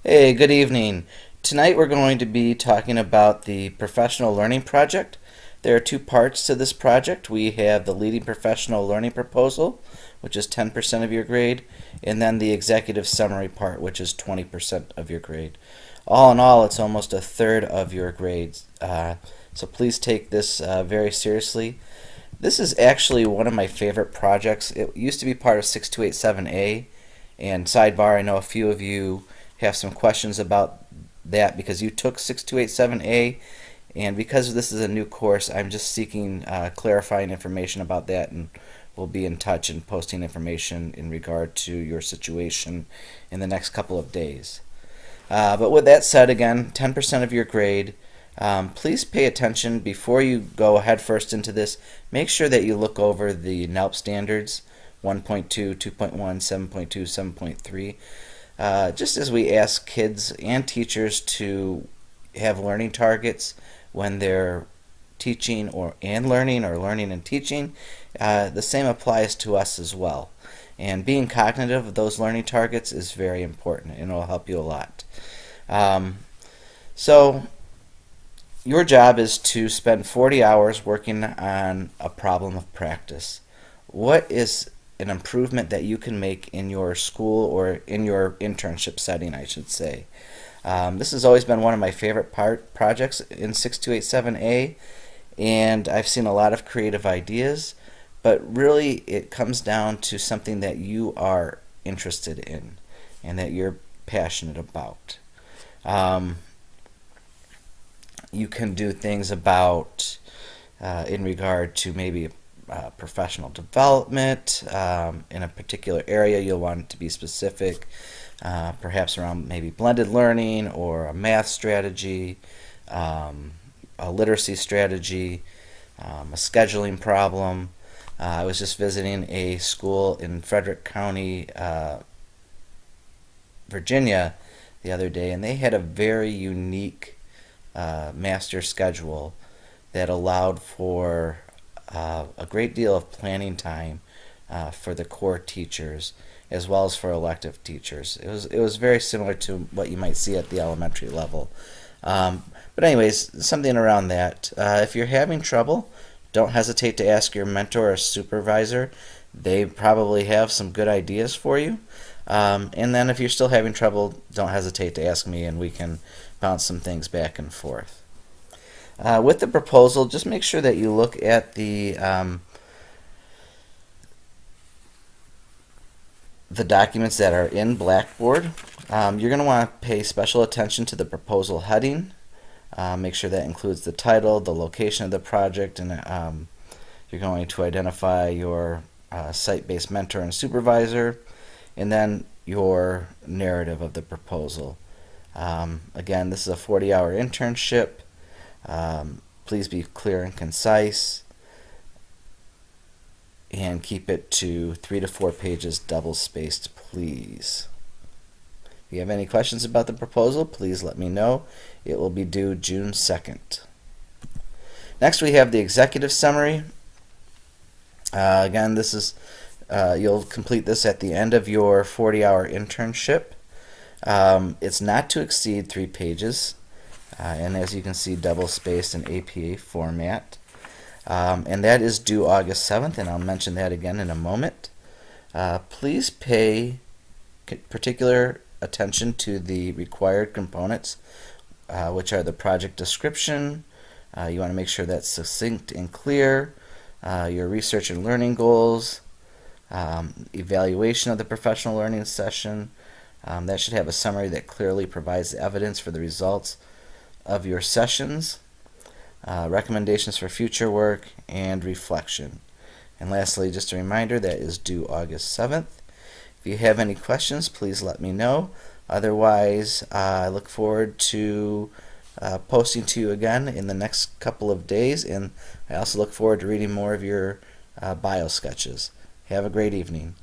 Hey, good evening. Tonight we're going to be talking about the professional learning project. There are two parts to this project. We have the leading professional learning proposal, which is 10% of your grade, and then the executive summary part, which is 20% of your grade. All in all, it's almost a third of your grades. So please take this very seriously. This is actually one of my favorite projects. It used to be part of 6287A, and sidebar, I know a few of you have some questions about that because you took 6287A, and because this is a new course, I'm just seeking clarifying information about that, and we'll be in touch and posting information in regard to your situation in the next couple of days. But with that said, again, 10% of your grade. Please pay attention before you go headfirst into this. Make sure that you look over the NELP standards 1.2, 2.1, 7.2, 7.3. Just as we ask kids and teachers to have learning targets when they're teaching and learning or learning and teaching, the same applies to us as well. And being cognitive of those learning targets is very important and it will help you a lot. Um, so your job is to spend 40 hours working on a problem of practice. What is an improvement that you can make in your school or in your internship setting, I should say? This has always been one of my favorite projects in 6287A, and I've seen a lot of creative ideas, but really it comes down to something that you are interested in and that you're passionate about. Um, you can do things about in regard to maybe professional development in a particular area. You'll want it to be specific, perhaps around maybe blended learning or a math strategy, a literacy strategy, a scheduling problem. I was just visiting a school in Frederick County, Virginia, the other day, and they had a very unique master schedule that allowed for a great deal of planning time for the core teachers as well as for elective teachers. It was very similar to what you might see at the elementary level. Um, but anyways, something around that. If you're having trouble, don't hesitate to ask your mentor or supervisor. They probably have some good ideas for you. And then if you're still having trouble, don't hesitate to ask me and we can bounce some things back and forth. With the proposal, just make sure that you look at the documents that are in Blackboard. You're going to want to pay special attention to the proposal heading. Make sure that includes the title, the location of the project, and you're going to identify your site-based mentor and supervisor, and then your narrative of the proposal. Again, this is a 40-hour internship. Please be clear and concise and keep it to 3 to 4 pages double spaced, please. If you have any questions about the proposal, please let me know. It will be due June 2nd. Next, we have the executive summary. Again, this is you'll complete this at the end of your 40-hour internship. It's not to exceed 3 pages, and as you can see, double spaced in APA format. And that is due August 7th, and I'll mention that again in a moment. Please pay particular attention to the required components, which are the project description. You want to make sure that's succinct and clear. Your research and learning goals, evaluation of the professional learning session. That should have a summary that clearly provides evidence for the results of your sessions, recommendations for future work, and reflection. And lastly, just a reminder that is due August 7th. If you have any questions, please let me know. Otherwise, I look forward to posting to you again in the next couple of days, and I also look forward to reading more of your bio sketches. Have a great evening.